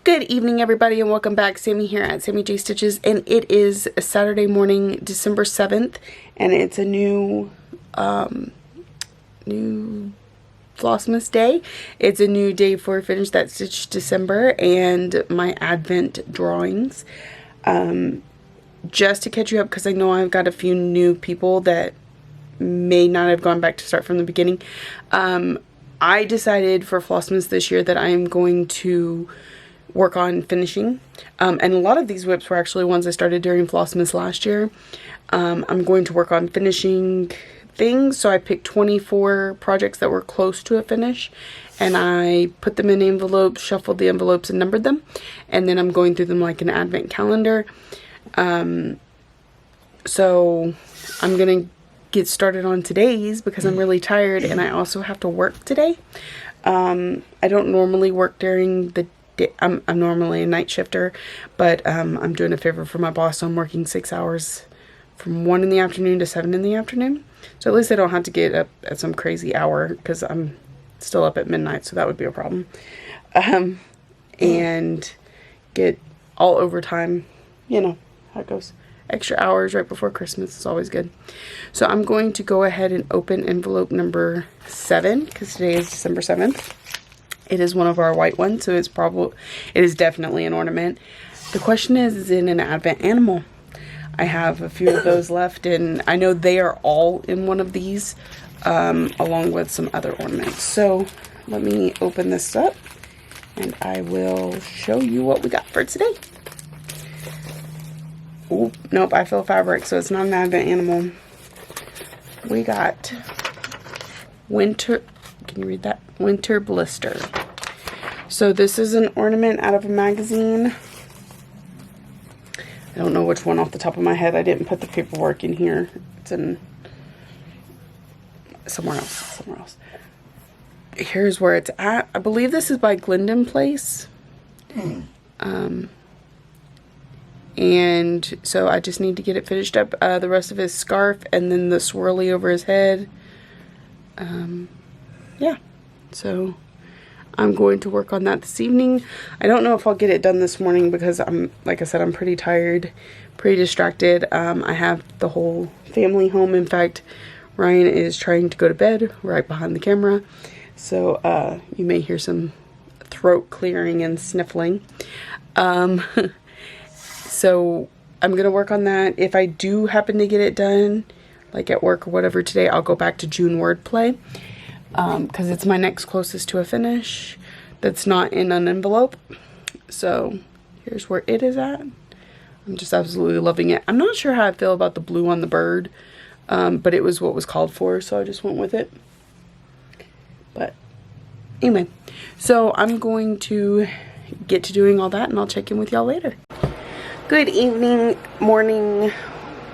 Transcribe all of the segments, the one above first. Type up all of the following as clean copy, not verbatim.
Good evening, everybody, and welcome back. Sammy here at Sammy J Stitches, and it is Saturday morning, December 7th, and it's a new Vlogmas day. It's a new day for Finish That Stitch December and my Advent drawings. Just to catch you up, because I know I've got a few new people that may not have gone back to start from the beginning. I decided for Vlogmas this year that I'm going to work on finishing, and a lot of these whips were actually ones I started during Vlogmas last year. I'm going to work on finishing things, so I picked 24 projects that were close to a finish, and I put them in envelopes, shuffled the envelopes, and numbered them, and then I'm going through them like an advent calendar. So I'm gonna get started on today's because I'm really tired, and I also have to work today. I don't normally work during the I'm normally a night shifter, but I'm doing a favor for my boss, so I'm working 6 hours from 1 in the afternoon to 7 in the afternoon. So at least I don't have to get up at some crazy hour, because I'm still up at midnight, so that would be a problem. And get all overtime, you know how it goes. Extra hours right before Christmas is always good. So I'm going to go ahead and open envelope number 7, because today is December 7th. It is one of our white ones, so it is definitely an ornament. The question is it an advent animal? I have a few of those left, and I know they are all in one of these, along with some other ornaments. So let me open this up, and I will show you what we got for today. Oh, nope, I feel fabric, so it's not an advent animal. We got winter, can you read that? Winter Blister. So this is an ornament out of a magazine. I don't know which one off the top of my head. I didn't put the paperwork in here. It's in somewhere else. Here's where it's at. I believe this is by Glendon Place. And so I just need to get it finished up. The rest of his scarf, and then the swirly over his head. Yeah, so I'm going to work on that this evening. I don't know if I'll get it done this morning because like I said, I'm pretty tired, pretty distracted. I have the whole family home. In fact, Ryan is trying to go to bed right behind the camera. So you may hear some throat clearing and sniffling. So I'm going to work on that. If I do happen to get it done, like at work or whatever today, I'll go back to June Wordplay. Because it's my next closest to a finish that's not in an envelope. So here's where it is at. I'm just absolutely loving it. I'm not sure how I feel about the blue on the bird, but it was what was called for, so I just went with it. But anyway, so I'm going to get to doing all that, and I'll check in with y'all later. Good evening, morning,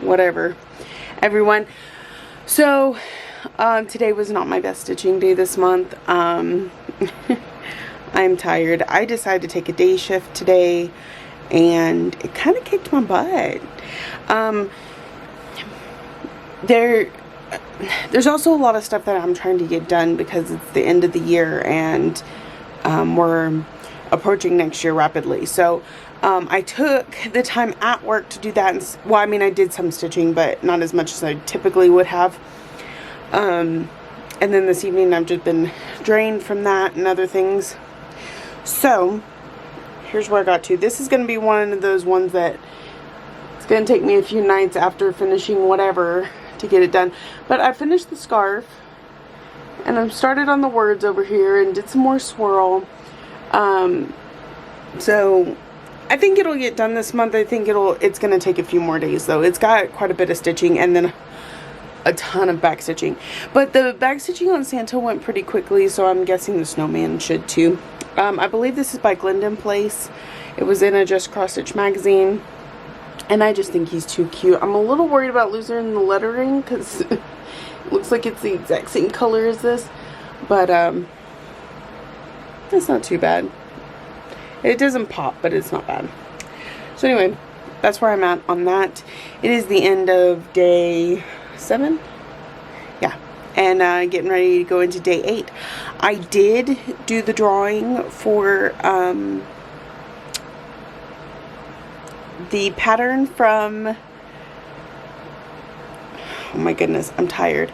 whatever, everyone. So today was not my best stitching day this month. I'm tired. I decided to take a day shift today, and it kind of kicked my butt. There's also a lot of stuff that I'm trying to get done because it's the end of the year, and we're approaching next year rapidly. So I took the time at work to do that. And, well, I mean, I did some stitching, but not as much as I typically would have. And then this evening I've just been drained from that and other things. So here's where I got to. This is going to be one of those ones that it's going to take me a few nights after finishing whatever to get it done. But I finished the scarf, and I've started on the words over here and did some more swirl. So I think it'll get done this month. I think it's going to take a few more days though. It's got quite a bit of stitching, and then a ton of back stitching, but the back stitching on Santa went pretty quickly, so I'm guessing the snowman should too. I believe this is by Glendon Place. It was in a Just Cross Stitch magazine, and I just think he's too cute. I'm a little worried about losing the lettering because it looks like it's the exact same color as this, but it's not too bad. It doesn't pop, but it's not bad. So anyway, that's where I'm at on that. It is the end of day 7, yeah, and getting ready to go into day 8. I did do the drawing for the pattern from, oh my goodness, I'm tired,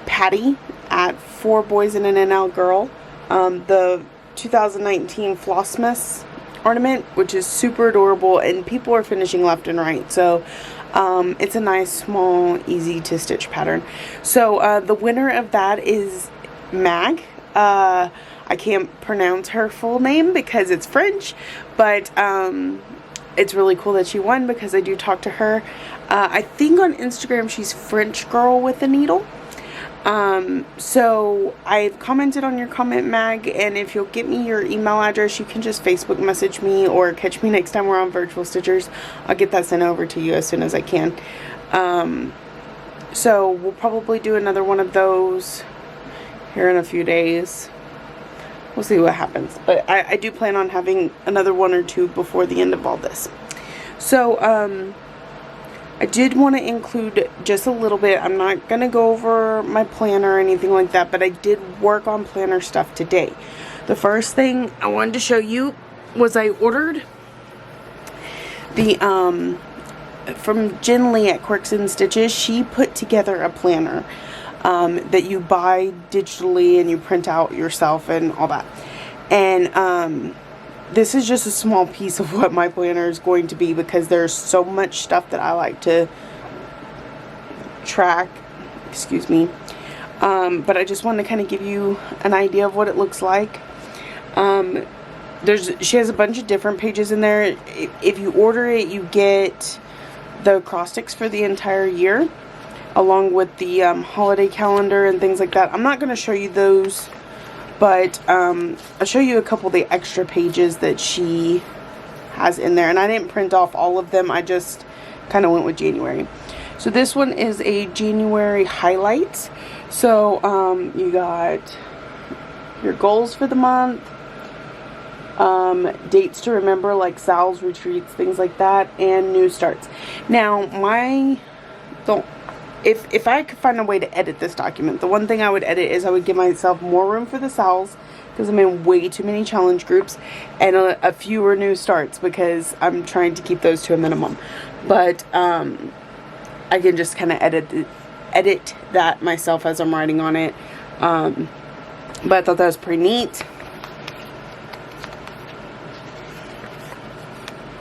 Patty at 4 Boys and an NL Girl, the 2019 Flossmas ornament, which is super adorable, and people are finishing left and right. So it's a nice, small, easy to stitch pattern. So the winner of that is Mag. I can't pronounce her full name because it's French, but it's really cool that she won because I do talk to her. I think on Instagram she's French Girl with a Needle. So I've commented on your comment, Mag, and if you'll get me your email address, you can just Facebook message me or catch me next time we're on Virtual Stitchers. I'll get that sent over to you as soon as I can. So we'll probably do another one of those here in a few days. We'll see what happens, but I do plan on having another one or two before the end of all this. So I did want to include just a little bit. I'm not going to go over my planner or anything like that, but I did work on planner stuff today. The first thing I wanted to show you was I ordered the from Jen Lee at Quirks and Stitches. She put together a planner that you buy digitally and you print out yourself and all that. And this is just a small piece of what my planner is going to be because there's so much stuff that I like to track. Excuse me. But I just wanted to kind of give you an idea of what it looks like. She has a bunch of different pages in there. If you order it, you get the acrostics for the entire year, along with the holiday calendar and things like that. I'm not going to show you those, but I'll show you a couple of the extra pages that she has in there. And I didn't print off all of them. I just kind of went with January. So this one is a January highlights. So you got your goals for the month, dates to remember like Sal's retreats, things like that, and new starts. Now if I could find a way to edit this document, the one thing I would edit is I would give myself more room for the Sal's because I'm in way too many challenge groups, and a fewer new starts because I'm trying to keep those to a minimum. But I can just kind of edit that myself as I'm writing on it. But I thought that was pretty neat.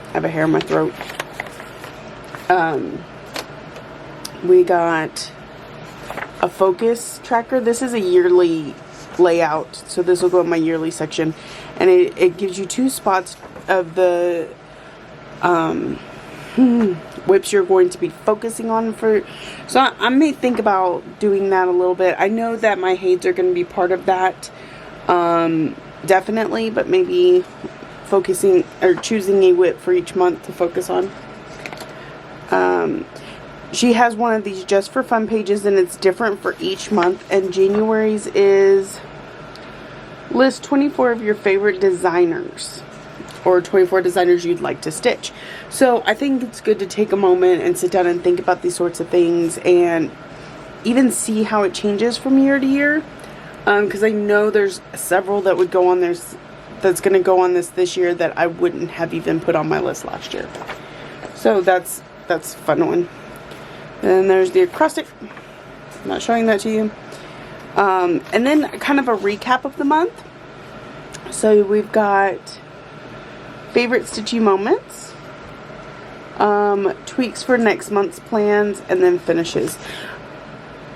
I have a hair in my throat. We got a focus tracker. This is a yearly layout, so this will go in my yearly section, and it gives you 2 spots of the whips you're going to be focusing on for. So I may think about doing that a little bit. I know that my HAEDs are going to be part of that, definitely, but maybe focusing or choosing a whip for each month to focus on. She has one of these just for fun pages, and it's different for each month. And January's is list 24 of your favorite designers, or 24 designers you'd like to stitch. So I think it's good to take a moment and sit down and think about these sorts of things and even see how it changes from year to year. Because I know there's several that would go on this, that's going to go on this year that I wouldn't have even put on my list last year. So that's a fun one. Then there's the acrostic. I'm not showing that to you. And then kind of a recap of the month. So we've got favorite stitchy moments, tweaks for next month's plans, and then finishes.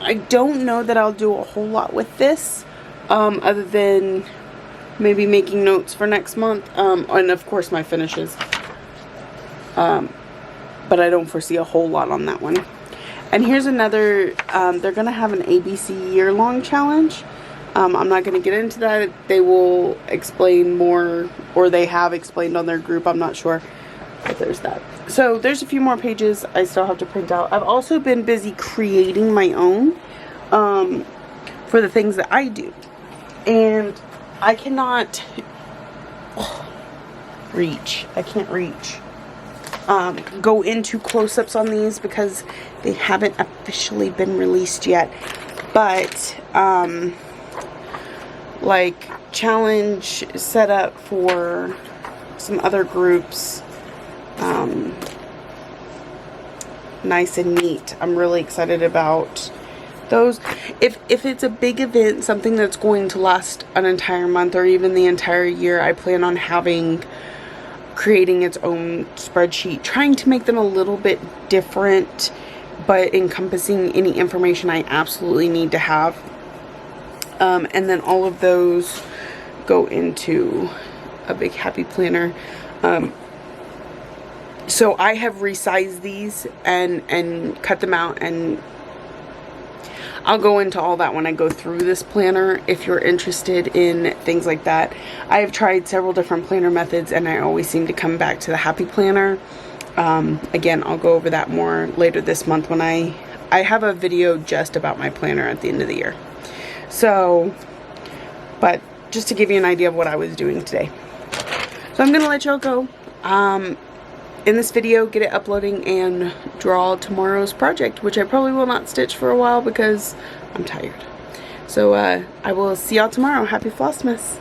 I don't know that I'll do a whole lot with this, other than maybe making notes for next month, and of course my finishes. But I don't foresee a whole lot on that one. And here's another, they're going to have an ABC year-long challenge. I'm not going to get into that. They will explain more, or they have explained on their group. I'm not sure. But there's that. So there's a few more pages I still have to print out. I've also been busy creating my own for the things that I do. And I cannot reach. I can't reach. Go into close-ups on these because they haven't officially been released yet, but like challenge set up for some other groups, nice and neat. I'm really excited about those. If it's a big event, something that's going to last an entire month or even the entire year, I plan on creating its own spreadsheet, trying to make them a little bit different, but encompassing any information I absolutely need to have. And then all of those go into a big happy planner. So I have resized these and cut them out, and I'll go into all that when I go through this planner if you're interested in things like that. I have tried several different planner methods and I always seem to come back to the happy planner. Again, I'll go over that more later this month when I have a video just about my planner at the end of the year. So, but just to give you an idea of what I was doing today. So I'm going to let y'all go. In this video, get it uploading and draw tomorrow's project, which I probably will not stitch for a while because I'm tired. So I will see y'all tomorrow. Happy Flossmas.